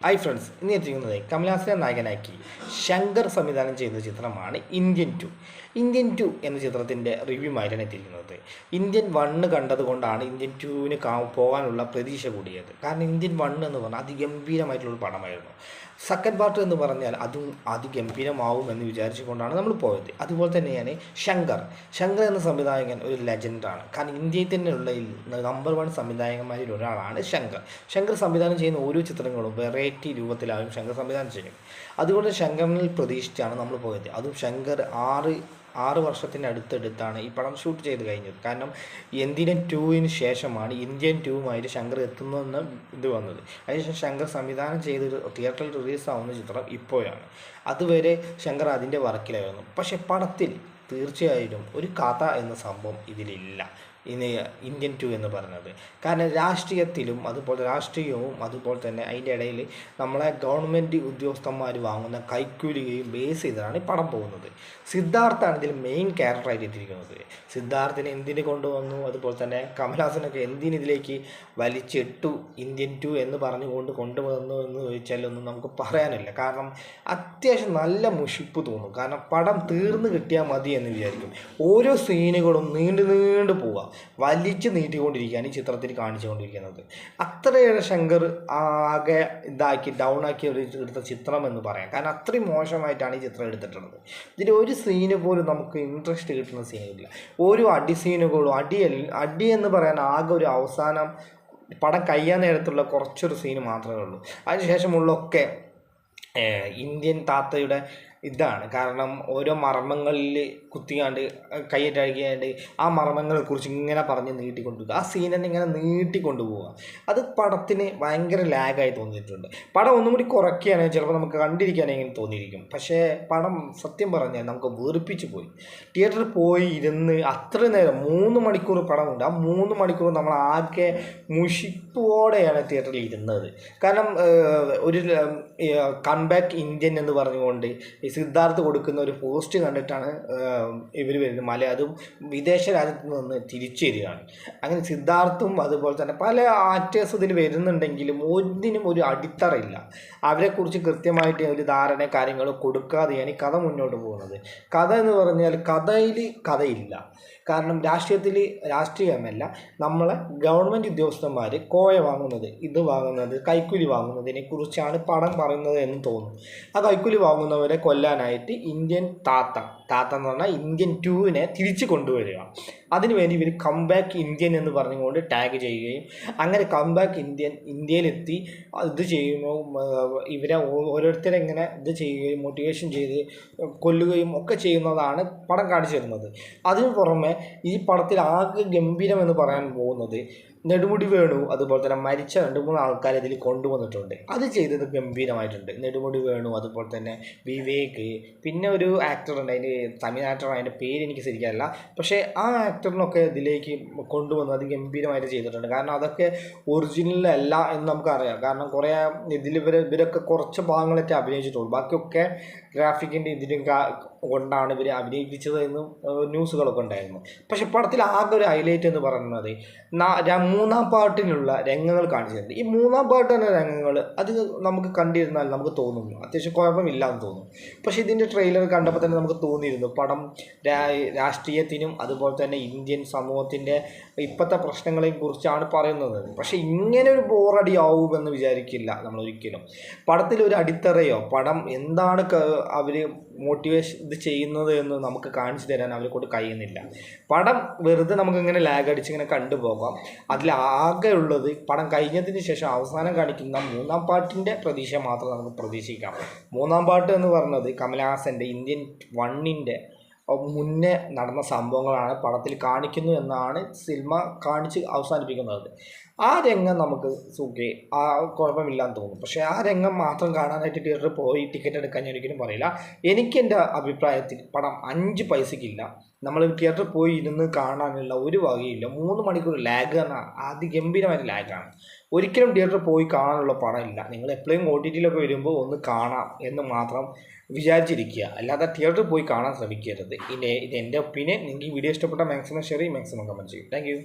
Hi friends, ഇന്ന് എത്തിക്കുന്നത് കമലഹാസനെ നായകനാക്കി ശങ്കർ സംവിധാനം ചെയ്ത ചിത്രമാണ് ഇന്ത്യൻ ടു എന്ന ചിത്രത്തിൻ്റെ റിവ്യൂ ആയിട്ടാണ് എത്തിയിരിക്കുന്നത്. ഇന്ത്യൻ 1 കണ്ടതുകൊണ്ടാണ് ഇന്ത്യൻ 2വിന് പോകാനുള്ള പ്രതീക്ഷ കൂടിയത്. കാരണം ഇന്ത്യൻ 1 എന്ന് പറഞ്ഞാൽ അതിഗംഭീരമായിട്ടുള്ളൊരു പടമായിരുന്നു. സെക്കൻഡ് പാർട്ട് എന്ന് പറഞ്ഞാൽ അതും അതിഗംഭീരമാവും എന്ന് വിചാരിച്ചുകൊണ്ടാണ് നമ്മൾ പോയത്. അതുപോലെ തന്നെയാണ് ശങ്കർ എന്ന സംവിധായകൻ ഒരു ലെജൻഡാണ്. കാരണം ഇന്ത്യയിൽ തന്നെയുള്ള നമ്പർ 1 സംവിധായകന്മാരിൽ ഒരാളാണ് ശങ്കർ സംവിധാനം ചെയ്യുന്ന ഓരോ ചിത്രങ്ങളും വെറൈറ്റി രൂപത്തിലാകും ശങ്കർ സംവിധാനം ചെയ്യും. അതുകൊണ്ട് ശങ്കറിൽ പ്രതീക്ഷിച്ചാണ് നമ്മൾ പോയത്. അതും ശങ്കർ ആറ് വർഷത്തിൻ്റെ അടുത്താണ് ഈ പടം ഷൂട്ട് ചെയ്ത് കഴിഞ്ഞത്. കാരണം ഇന്ത്യൻ 2വിന് ശേഷമാണ് ഇന്ത്യൻ 2വുമായിട്ട് ശങ്കർ എത്തുന്നതെന്ന് ഇത് വന്നത്. അതിനുശേഷം ശങ്കർ സംവിധാനം ചെയ്ത് തിയേറ്ററിൽ റിലീസാവുന്ന ചിത്രം ഇപ്പോഴാണ്. അതുവരെ ശങ്കർ അതിൻ്റെ വർക്കിലായിരുന്നു. പക്ഷേ പടത്തിൽ തീർച്ചയായിട്ടും ഒരു കഥ എന്ന സംഭവം ഇതിലില്ല. ഇന്ത്യൻ 2 എന്ന് പറയുന്നത് കാരണം രാഷ്ട്രീയവും അതുപോലെ തന്നെ അതിൻ്റെ ഇടയിൽ നമ്മളെ ഗവൺമെൻറ് ഉദ്യോഗസ്ഥന്മാർ വാങ്ങുന്ന കൈക്കൂലിയും ബേസ് ചെയ്താണ് ഈ പടം പോകുന്നത്. സിദ്ധാർത്ഥാണ് ഇതിൽ മെയിൻ ക്യാരക്ടറായിട്ട് എത്തിയിരിക്കുന്നത്. സിദ്ധാർത്ഥിനെ എന്തിന് കൊണ്ടുവന്നു, അതുപോലെ തന്നെ കമൽഹാസനൊക്കെ എന്തിനിതിലേക്ക് വലിച്ചിട്ടു ഇന്ത്യൻ 2 എന്ന് പറഞ്ഞുകൊണ്ട് കൊണ്ടുവന്നു എന്ന് ചോദിച്ചാലൊന്നും നമുക്ക് പറയാനില്ല. കാരണം അത്യാവശ്യം നല്ല മുഷിപ്പ് തോന്നും. കാരണം പടം തീർന്നു കിട്ടിയാൽ മതി എന്ന് വിചാരിക്കും. ഓരോ സീനുകളും നീണ്ടു പോവുക, വലിച്ചു നീട്ടിക്കൊണ്ടിരിക്കുകയാണ് ഈ ചിത്രത്തിൽ കാണിച്ചുകൊണ്ടിരിക്കുന്നത്. അത്രയേറെ ശങ്കർ ആകെ ഡൗൺ ആക്കി എടുത്ത ചിത്രം എന്ന് പറയാം. കാരണം അത്രയും മോശമായിട്ടാണ് ഈ ചിത്രം എടുത്തിട്ടുള്ളത്. ഇതിൽ ഒരു സീന് പോലും നമുക്ക് ഇൻട്രസ്റ്റ് കിട്ടുന്ന സീനില്ല. ഓരോ അടി സീനുകളും അടി എന്ന് പറയാൻ ആകെ ഒരു അവസാനം പടം കഴിയാൻ നേരത്തുള്ള കുറച്ചൊരു സീന് മാത്രമേ ഉള്ളൂ. അതിനുശേഷമുള്ളൊക്കെ ഇന്ത്യൻ താത്തയുടെ ഇതാണ്. കാരണം ഓരോ മർമ്മങ്ങളിൽ കുത്തിക്കാണ്ട് കൈയിട്ടഴിക്കാണ്ട് ആ മർമ്മങ്ങളെക്കുറിച്ച് ഇങ്ങനെ പറഞ്ഞ് നീട്ടിക്കൊണ്ടുപോകുക. ആ സീൻ തന്നെ ഇങ്ങനെ നീട്ടിക്കൊണ്ടുപോവുക. അത് പടത്തിന് ഭയങ്കര ലാഗായി തോന്നിയിട്ടുണ്ട്. പടം ഒന്നും കൂടി കുറയ്ക്കുകയാണെങ്കിൽ ചിലപ്പോൾ നമുക്ക് കണ്ടിരിക്കാനെങ്കിലും തോന്നിയിരിക്കും. പക്ഷേ പടം സത്യം പറഞ്ഞാൽ നമുക്ക് വെറുപ്പിച്ച് പോയി. തിയേറ്ററിൽ പോയി ഇരുന്ന് അത്ര നേരം 3 മണിക്കൂർ പടമുണ്ട്. ആ 3 മണിക്കൂർ നമ്മൾ ആകെ മുഷിപ്പോടെയാണ് തിയേറ്ററിൽ ഇരുന്നത്. കാരണം ഒരു കംബാക്ക് ഇന്ത്യൻ എന്ന് പറഞ്ഞുകൊണ്ട് സിദ്ധാർത്ഥ് കൊടുക്കുന്ന ഒരു പോസ്റ്റ് കണ്ടിട്ടാണ് ഇവർ വരുന്നത്. അതും വിദേശ രാജ്യത്ത് നിന്ന് തിരിച്ചു വരികയാണ്. അങ്ങനെ സിദ്ധാർത്ഥും അതുപോലെ തന്നെ പല ആക്ടേഴ്സ് ഇതിൽ വരുന്നുണ്ടെങ്കിലും ഒന്നിനും ഒരു അടിത്തറയില്ല. അവരെക്കുറിച്ച് കൃത്യമായിട്ട് ഒരു ധാരണ കാര്യങ്ങൾ കൊടുക്കാതെയാണ് ഈ കഥ മുന്നോട്ട് പോകുന്നത്. കഥ എന്ന് പറഞ്ഞാൽ കഥയില്ല. കാരണം രാഷ്ട്രീയമല്ല, നമ്മളെ ഗവൺമെൻറ് ഉദ്യോഗസ്ഥന്മാർ കോഴ വാങ്ങുന്നത് കൈക്കൂലി വാങ്ങുന്നതിനെ കുറിച്ചാണ് പടം പറയുന്നത് എന്ന് തോന്നുന്നു. ആ കൈക്കൂലി വാങ്ങുന്നവരെ കൊല്ലാനായിട്ട് ഇന്ത്യൻ താത്ത എന്ന് പറഞ്ഞാൽ ഇന്ത്യൻ 2വിനെ തിരിച്ചു കൊണ്ടുവരിക. അതിനുവേണ്ടി ഇവർ കംബാക്ക് ഇന്ത്യൻ എന്ന് പറഞ്ഞുകൊണ്ട് ടാഗ് ചെയ്യുകയും അങ്ങനെ കംബാക്ക് ഇന്ത്യയിലെത്തി ഇത് ചെയ്യുമ്പോൾ ഇവരെ ഓരോരുത്തരെ ഇങ്ങനെ ഇത് ചെയ്യുകയും മോട്ടിവേഷൻ ചെയ്ത് കൊല്ലുകയും ഒക്കെ ചെയ്യുന്നതാണ് പടം കാണിച്ചു തരുന്നത്. അതിനു പുറമെ ഈ പടത്തിൽ ആകെ ഗംഭീരം എന്ന് പറയാൻ പോകുന്നത് നെടുമുടി വേണു, അതുപോലെ തന്നെ മരിച്ച 2-3 ആൾക്കാരെ ഇതിൽ കൊണ്ടുവന്നിട്ടുണ്ട്. അത് ചെയ്തത് ഗംഭീരമായിട്ടുണ്ട്. നെടുമുടി വേണു, അതുപോലെ തന്നെ വിവേക്, പിന്നെ ഒരു ആക്ടർ ഉണ്ട്, അതിൻ്റെ തമിഴ് ആക്ടർ, അതിൻ്റെ പേര് എനിക്ക് ശരിക്കല്ല. പക്ഷേ ആ ആക്ടറിനൊക്കെ ഇതിലേക്ക് കൊണ്ടുവന്ന് അത് ഗംഭീരമായിട്ട് ചെയ്തിട്ടുണ്ട്. കാരണം അതൊക്കെ ഒറിജിനലല്ല എന്ന് നമുക്കറിയാം. കാരണം കുറേ ഇവരൊക്കെ കുറച്ച് ഭാഗങ്ങളൊക്കെ അഭിനയിച്ചിട്ടുള്ളൂ. ബാക്കിയൊക്കെ ഗ്രാഫിക്കിൻ്റെ ഇതിലും കൊണ്ടാണ് ഇവർ അഭിനയിപ്പിച്ചത് എന്ന് ന്യൂസുകളൊക്കെ ഉണ്ടായിരുന്നു. പക്ഷെ പടത്തിൽ ആകെ ഒരു ഹൈലൈറ്റ് എന്ന് പറയുന്നത് 3-ാം പാർട്ടിനുള്ള രംഗങ്ങൾ കാണിച്ചിട്ടുണ്ട്. ഈ 3-ാം പാർട്ടിൻ്റെ രംഗങ്ങൾ അത് നമുക്ക് കണ്ടിരുന്നാൽ നമുക്ക് തോന്നുന്നു അത്യാവശ്യം കുഴപ്പമില്ലാന്ന് തോന്നും. പക്ഷേ ഇതിൻ്റെ ട്രെയിലർ കണ്ടപ്പോൾ തന്നെ നമുക്ക് തോന്നിയിരുന്നു പടം രാഷ്ട്രീയത്തിനും അതുപോലെ തന്നെ ഇന്ത്യൻ സമൂഹത്തിൻ്റെ ഇപ്പോഴത്തെ പ്രശ്നങ്ങളെയും കുറിച്ചാണ് പറയുന്നത്. പക്ഷേ ഇങ്ങനെ ഒരു ബോറടി ആവുമെന്ന് വിചാരിക്കില്ല നമ്മളൊരിക്കലും. പടത്തിൽ ഒരു അടിത്തറയോ പടം എന്താണ് അവർ മോട്ടിവേഷൻ ഇത് ചെയ്യുന്നത് എന്ന് നമുക്ക് കാണിച്ചു തരാൻ അവരെ കൊണ്ട് കഴിയുന്നില്ല. പടം വെറുതെ നമുക്കിങ്ങനെ ലാഗ് അടിച്ച് ഇങ്ങനെ കണ്ടുപോകാം. അതിലാകെ ഉള്ളത് പടം കഴിഞ്ഞതിന് ശേഷം അവസാനം കാണിക്കുന്ന 3-ാം പാർട്ടിൻ്റെ പ്രതീക്ഷ മാത്രം നമുക്ക് പ്രതീക്ഷിക്കാം. 3-ാം പാർട്ട് എന്ന് പറഞ്ഞത് കമൽഹാസൻ്റെ ഇന്ത്യൻ 1ൻ്റെ മുന്നേ നടന്ന സംഭവങ്ങളാണ് പടത്തിൽ കാണിക്കുന്നു എന്നാണ് സിനിമ കാണിച്ച് അവസാനിപ്പിക്കുന്നത്. ആ രംഗം നമുക്ക് കുഴപ്പമില്ലാന്ന് തോന്നും. പക്ഷേ ആ രംഗം മാത്രം കാണാനായിട്ട് തിയേറ്ററിൽ പോയി ടിക്കറ്റ് എടുക്കാൻ ഞാൻ ഒരിക്കലും പറയില്ല. എൻ്റെ അഭിപ്രായത്തിൽ പടം 5 പൈസക്കില്ല. നമ്മൾ തിയേറ്ററിൽ പോയി ഇരുന്ന് കാണാനുള്ള ഒരു വകയില്ല. 3 മണിക്കൂർ ലാഗ് പറഞ്ഞാൽ അതിഗംഭീരമായ ലാഗാണ്. ഒരിക്കലും തിയേറ്ററിൽ പോയി കാണാനുള്ള പടമില്ല. നിങ്ങൾ എപ്പോഴും OTTയിലൊക്കെ വരുമ്പോൾ ഒന്ന് കാണാം എന്ന് മാത്രം വിചാരിച്ചിരിക്കുക. അല്ലാതെ തിയേറ്ററിൽ പോയി കാണാൻ ശ്രമിക്കരുത്. ഇത് എൻ്റെ ഒപ്പീനിയൻ. നിങ്ങൾക്ക് ഈ വീഡിയോ ഇഷ്ടപ്പെട്ട മാക്സിമം ഷെയർ ചെയ്യും, മാക്സിമം കമൻറ്റ് ചെയ്യും. Thank you.